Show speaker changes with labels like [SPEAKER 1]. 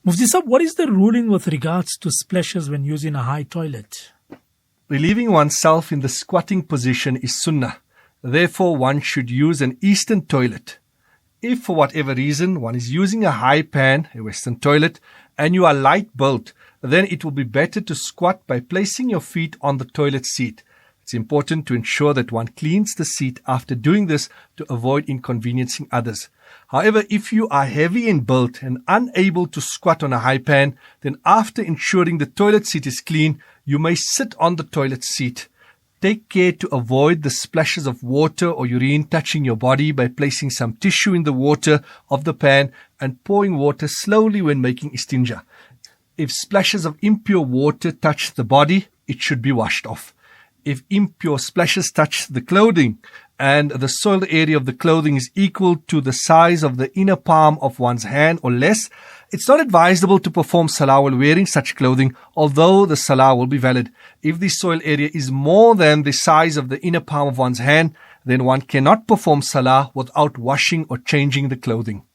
[SPEAKER 1] Mufti Sahib, what is the ruling with regards to splashes when using a high toilet?
[SPEAKER 2] Relieving oneself in the squatting position is sunnah. Therefore, one should use an eastern toilet. If for whatever reason one is using a high pan, a western toilet, and you are light built, then it will be better to squat by placing your feet on the toilet seat. It's important to ensure that one cleans the seat after doing this to avoid inconveniencing others. However, if you are heavy in build and unable to squat on a high pan, then after ensuring the toilet seat is clean, you may sit on the toilet seat. Take care to avoid the splashes of water or urine touching your body by placing some tissue in the water of the pan and pouring water slowly when making istinja. If splashes of impure water touch the body, it should be washed off. If impure splashes touch the clothing and the soiled area of the clothing is equal to the size of the inner palm of one's hand or less, it's not advisable to perform salah while wearing such clothing, although the salah will be valid. If the soiled area is more than the size of the inner palm of one's hand, then one cannot perform salah without washing or changing the clothing.